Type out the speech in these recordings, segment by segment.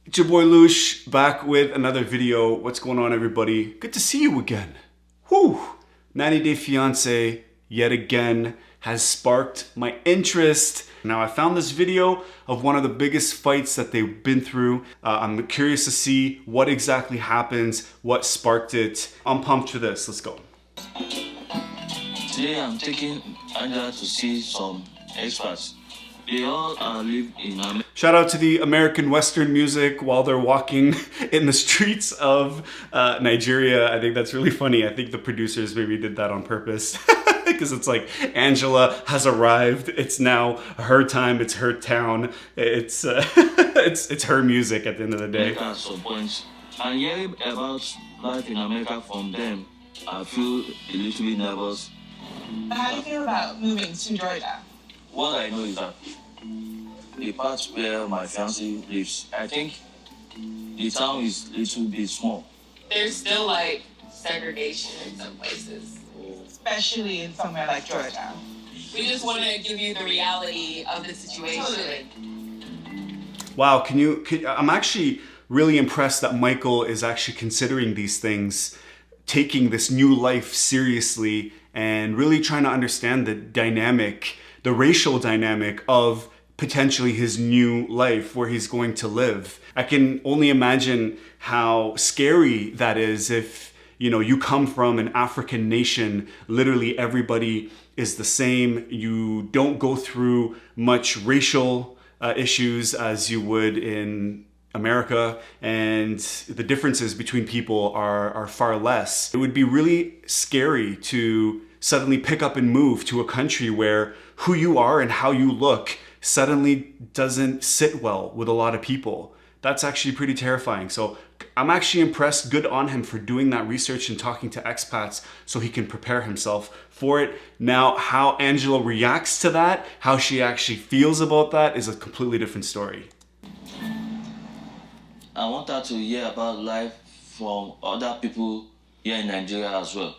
It's your boy Loush, back with another video. What's going on, everybody? Good to see you again. Whew! 90 Day Fiancé, yet again, has sparked my interest. Now, I found this video of one of the biggest fights that they've been through. I'm curious to see what exactly happens, what sparked it. I'm pumped for this. Let's go. Today, I'm taking Angela to see some experts. They all live in America. Shout out to the American Western music while they're walking in the streets of Nigeria. I think that's really funny. I think the producers maybe did that on purpose. Because it's like Angela has arrived. It's now her time. It's her town. It's it's her music at the end of the day. At some points, and hearing about life in America from them, I feel a little bit nervous. How do you feel about moving to Georgia? What I know is that the part where my fiancé lives, I think the town is a little bit small. There's still like segregation in some places. Especially in somewhere like Georgia. We just want to give you the reality of the situation. Wow, I'm actually really impressed that Michael is actually considering these things, taking this new life seriously, and really trying to understand the racial dynamic of potentially his new life where he's going to live. I can only imagine how scary that is if, you come from an African nation. Literally everybody is the same. You don't go through much racial issues as you would in America, and the differences between people are far less. It would be really scary to suddenly pick up and move to a country where who you are and how you look suddenly doesn't sit well with a lot of people. That's actually pretty terrifying. So I'm actually impressed. Good on him for doing that research and talking to expats so he can prepare himself for it. Now, how Angela reacts to that, how she actually feels about that, is a completely different story. I want her to hear about life from other people here in Nigeria as well.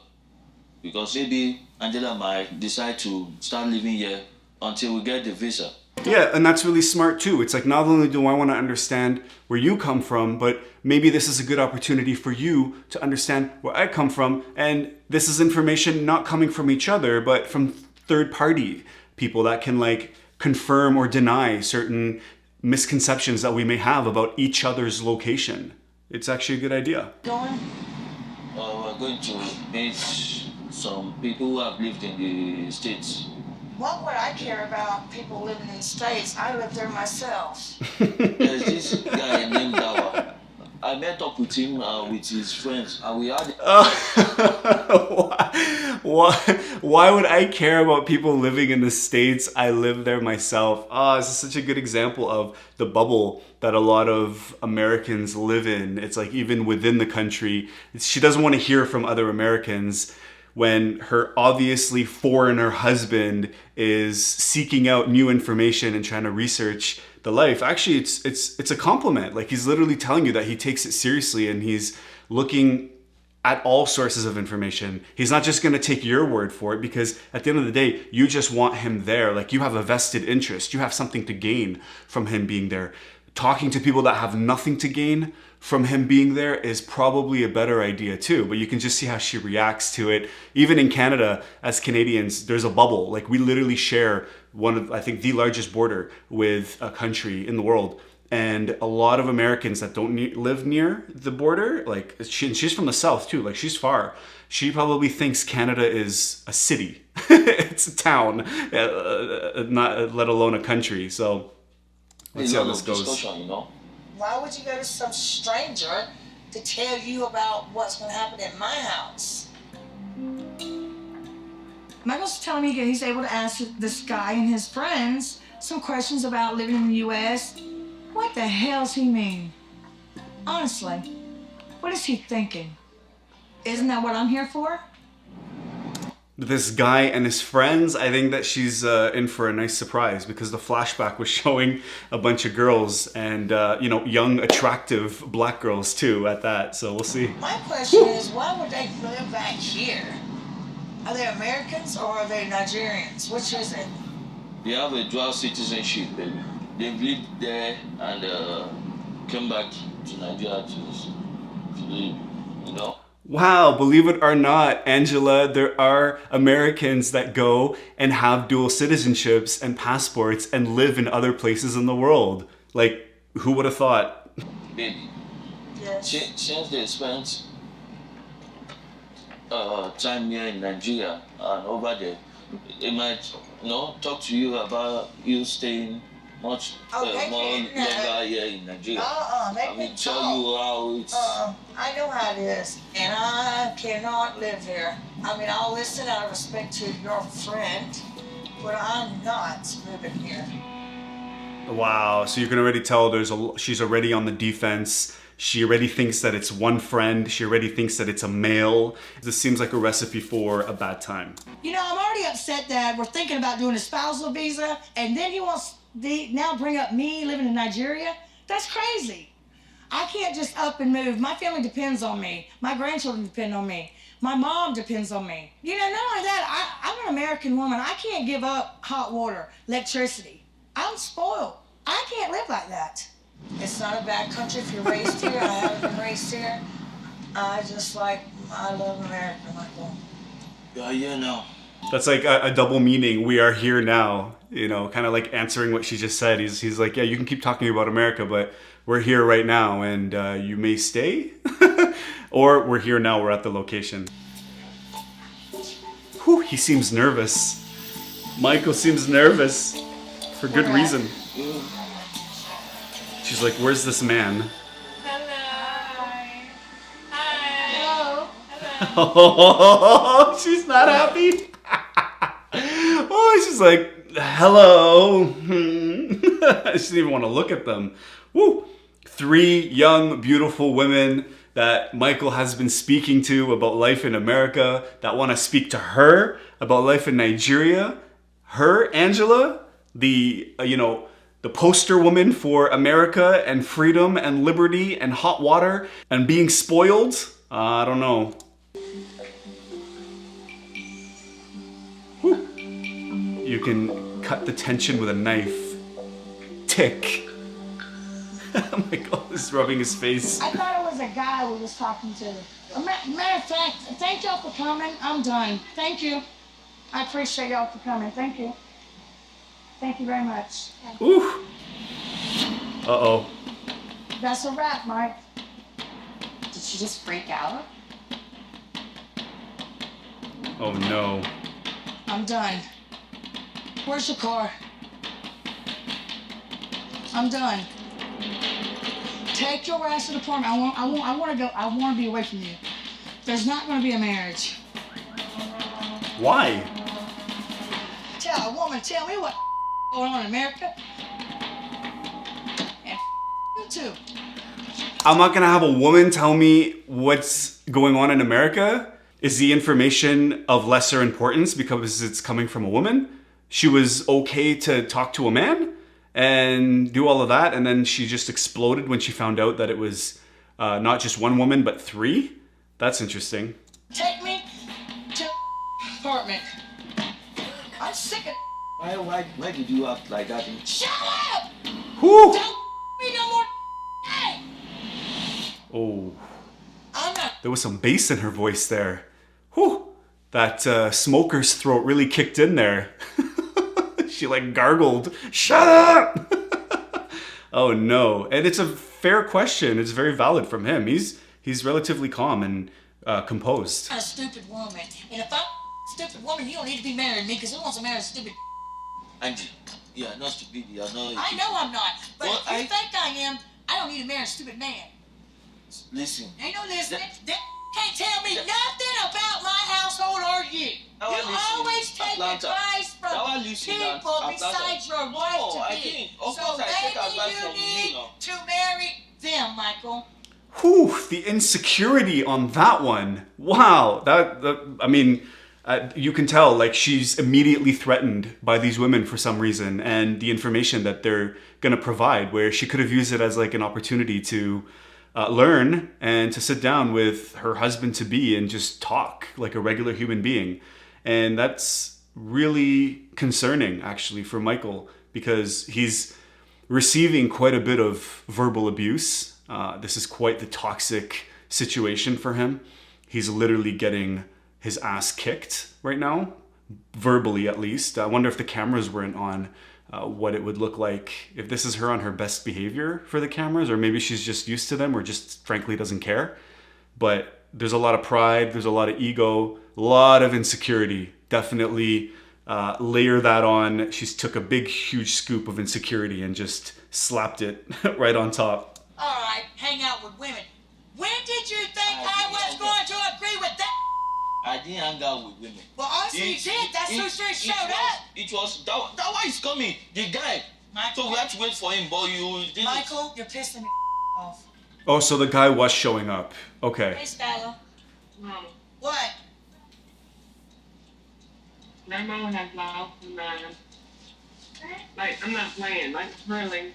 Because maybe Angela might decide to start living here until we get the visa. Yeah, and that's really smart too. It's like, not only do I want to understand where you come from, but maybe this is a good opportunity for you to understand where I come from. And this is information not coming from each other, but from third party people that can like confirm or deny certain misconceptions that we may have about each other's location. It's actually a good idea. We're going to meet some people who have lived in the States. What would I care about people living in the States? I live there myself. There's this guy named Dawa. I met up with him with his friends, and we had. Why would I care about people living in the States? I live there myself. This is such a good example of the bubble that a lot of Americans live in. It's like even within the country, she doesn't want to hear from other Americans when her obviously foreigner husband is seeking out new information and trying to research the life. Actually, it's a compliment. Like, he's literally telling you that he takes it seriously and he's looking at all sources of information. He's not just going to take your word for it, because at the end of the day, you just want him there. Like, you have a vested interest. You have something to gain from him being there. Talking to people that have nothing to gain from him being there is probably a better idea too, but you can just see how she reacts to it. Even in Canada, as Canadians, there's a bubble. Like, we literally share one of, I think, the largest border with a country in the world. And a lot of Americans that don't live near the border, like, she's from the South too, like, she's far. She probably thinks Canada is a city. It's a town, not let alone a country. So let's see how this goes. Why would you go to some stranger to tell you about what's going to happen at my house? Michael's telling me he's able to ask this guy and his friends some questions about living in the U.S. What the hell's he mean? Honestly, what is he thinking? Isn't that what I'm here for? This guy and his friends, I think that she's in for a nice surprise, because the flashback was showing a bunch of girls and, young, attractive black girls too at that. So we'll see. My question is, why would they live back here? Are they Americans or are they Nigerians? Which is it? They have a dual citizenship, baby. They've lived there and came back to Nigeria to live, you know. Wow, believe it or not, Angela, there are Americans that go and have dual citizenships and passports and live in other places in the world. Like, who would have thought? Baby, Yes. since they spent time here in Nigeria and over there, they might, talk to you about you staying much Oh, they more can, longer here in Nigeria. They I can mean, tell talk. you how it's. I know how it is, and I cannot live here. I mean, I'll listen out of respect to your friend, but I'm not moving here. Wow, so you can already tell she's already on the defense. She already thinks that it's one friend. She already thinks that it's a male. This seems like a recipe for a bad time. You know, I'm already upset that we're thinking about doing a spousal visa, and then he wants to now bring up me living in Nigeria. That's crazy. I can't just up and move. My family depends on me. My grandchildren depend on me. My mom depends on me. You know, not only that, I'm an American woman. I can't give up hot water, electricity. I'm spoiled. I can't live like that. It's not a bad country if you're raised here. I haven't been raised here. I love America, Michael. You are here now. That's like a double meaning. We are here now, kind of like answering what she just said. He's like, yeah, you can keep talking about America, but we're here right now and you may stay. Or we're here now, we're at the location. Whew, he seems nervous. Michael seems nervous for good reason. She's like, where's this man? Hello. Hi. Hello. Oh, she's not happy. Oh, she's like, hello. She doesn't even want to look at them. Woo. 3 young, beautiful women that Michael has been speaking to about life in America, that want to speak to her about life in Nigeria. Her, Angela, the poster woman for America and freedom and liberty and hot water and being spoiled. I don't know. Whew. You can cut the tension with a knife. Tick. Michael is rubbing his face. I thought it was a guy we was talking to. Matter of fact, thank y'all for coming. I'm done. Thank you. I appreciate y'all for coming. Thank you. Thank you very much. Ooh. Uh-oh. That's a wrap, Mike. Did she just freak out? Oh no. I'm done. Where's your car? I'm done. Take your ass to the apartment. I want to go. I want to be away from you. There's not going to be a marriage. Why? Tell a woman, tell me what going on in America. And you too. I'm not gonna have a woman tell me what's going on in America. Is the information of lesser importance because it's coming from a woman? She was okay to talk to a man and do all of that, and then she just exploded when she found out that it was not just one woman, but 3? That's interesting. Take me to the apartment. I'm sick of. Why did you act like that? Shut up! Whew. Don't me no more. Hey! Oh, I'm not. there was some bass in her voice there. Whew. That smoker's throat really kicked in there. She like gargled. Shut up! Oh no. And it's a fair question. It's very valid from him. He's relatively calm and composed. I'm a stupid woman. And if I'm a stupid woman, you don't need to be married to me because who wants to marry a stupid. Angie, you are not stupid. You are not. I know I'm not. But Well, if you think I am, I don't need to marry a stupid man. Listen. Ain't no listening. They can't tell me nothing about my household or you. Now I You listen always in take Atlanta. advice from Now I listen in people Atlanta. besides your No, wife to I be. didn't. Of So course I take maybe advice you from you need now. to marry them, Michael. Whew, the insecurity on that one. Wow, I mean, you can tell like she's immediately threatened by these women for some reason, and the information that they're gonna provide, where she could have used it as like an opportunity to learn and to sit down with her husband to be and just talk like a regular human being. And that's really concerning actually for Michael, because he's receiving quite a bit of verbal abuse. This is quite the toxic situation for him. He's literally getting his ass kicked right now, verbally at least. I wonder if the cameras weren't on, what it would look like if this is her on her best behavior for the cameras, or maybe she's just used to them or just frankly doesn't care. But there's a lot of pride, there's a lot of ego, a lot of insecurity. Definitely layer that on. She's took a big, huge scoop of insecurity and just slapped it right on top. All right, hang out with women. When did you think I was going to agree with that? I didn't hang out with women. Well, honestly, you did. That's who showed up. It was that one is coming. The guy. Michael. So we had to wait for him, but you didn't. Michael, you're pissing me off. Oh, so the guy was showing up. Okay. Hey, Skylar. Mom, What? my mom has lost her mind. Like, I'm not playing, like, really.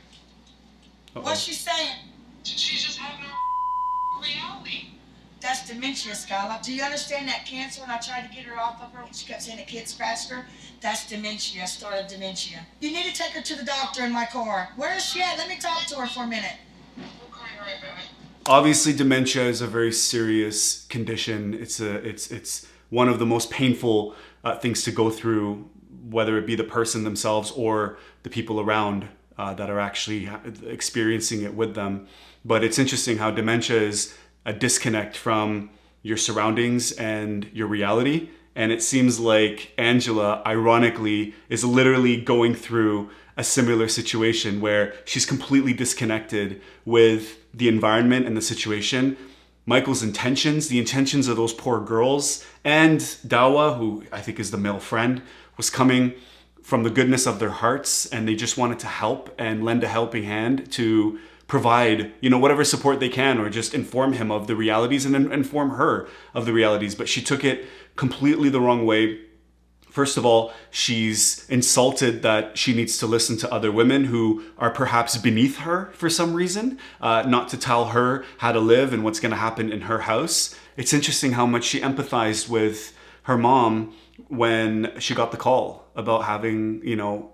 Uh-oh. What's she saying? She's just having a reality. That's dementia, Skylar. Do you understand that cancer when I tried to get her off of her? She kept saying a kid scratched her. That's dementia. Started dementia. You need to take her to the doctor in my car. Where is she at? Let me talk to her for a minute. Okay, right back. Obviously, dementia is a very serious condition. It's one of the most painful things to go through, whether it be the person themselves or the people around that are actually experiencing it with them. But it's interesting how dementia is a disconnect from your surroundings and your reality. And it seems like Angela, ironically, is literally going through a similar situation where she's completely disconnected with the environment and the situation. Michael's intentions, the intentions of those poor girls, and Dawa, who I think is the male friend, was coming from the goodness of their hearts, and they just wanted to help and lend a helping hand to provide, whatever support they can, or just inform him of the realities and inform her of the realities. But she took it completely the wrong way. First of all, she's insulted that she needs to listen to other women who are perhaps beneath her for some reason, not to tell her how to live and what's going to happen in her house. It's interesting how much she empathized with her mom when she got the call about having,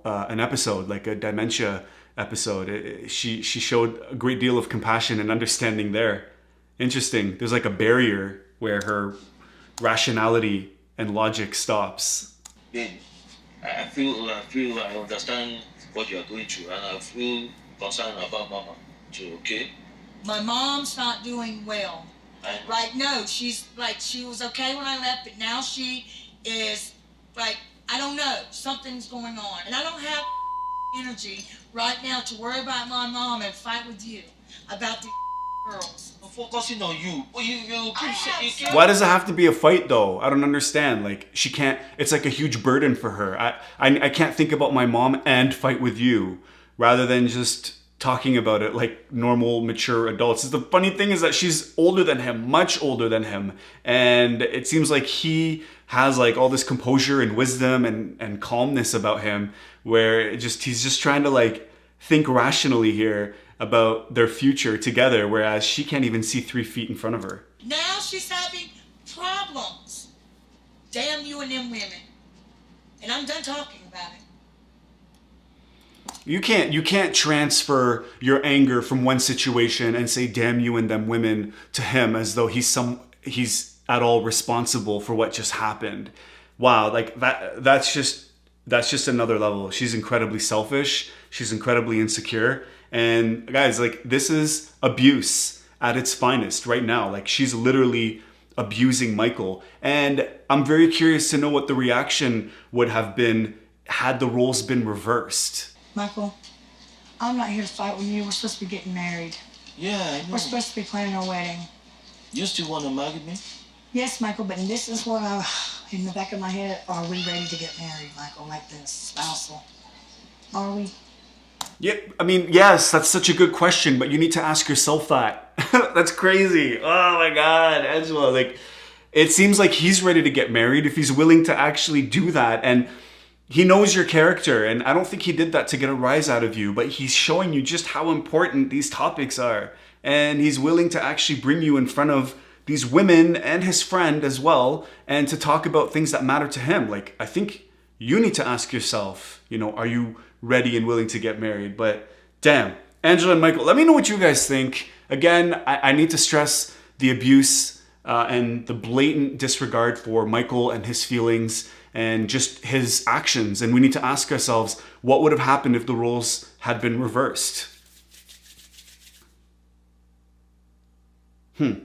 an episode, like a dementia episode. She showed a great deal of compassion and understanding there. Interesting. There's like a barrier where her rationality and logic stops. Babe, I understand what you are going through, and I feel concerned about Mama too. Okay. My mom's not doing well. I know. Right? No, she was okay when I left, but now she is like, I don't know, something's going on. And I don't have energy right now to worry about my mom and fight with you about the girls. I'm focusing on you. Well, you keep saying. Why does it have to be a fight though? I don't understand. Like, she can't, it's like a huge burden for her. I can't think about my mom and fight with you rather than just talking about it like normal, mature adults. The funny thing is that she's older than him, much older than him. And it seems like he has like all this composure and wisdom and calmness about him, where he's just trying to like think rationally here about their future together, whereas she can't even see 3 feet in front of her. Now she's having problems. Damn you and them women. And I'm done talking about it. You can't transfer your anger from one situation and say damn you and them women to him as though he's at all responsible for what just happened. Wow, like that's just another level. She's incredibly selfish, she's incredibly insecure, and guys, like, this is abuse at its finest right now. Like, she's literally abusing Michael, and I'm very curious to know what the reaction would have been had the roles been reversed. Michael, I'm not here to fight with you. We're supposed to be getting married. Yeah, I know. We're supposed to be planning our wedding. You still want to marry me? Yes, Michael, but this is what in the back of my head, are we ready to get married, Michael, like this, spousal? Are we? Yeah, I mean, yes, that's such a good question, but you need to ask yourself that. That's crazy. Oh my God, Angela, like, it seems like he's ready to get married if he's willing to actually do that. And he knows your character, and I don't think he did that to get a rise out of you, but he's showing you just how important these topics are. And he's willing to actually bring you in front of these women and his friend as well, and to talk about things that matter to him. Like, I think you need to ask yourself, are you ready and willing to get married? But Damn. Angela and Michael, let me know what you guys think. Again, I need to stress the abuse and the blatant disregard for Michael and his feelings and just his actions. And we need to ask ourselves, what would have happened if the roles had been reversed? She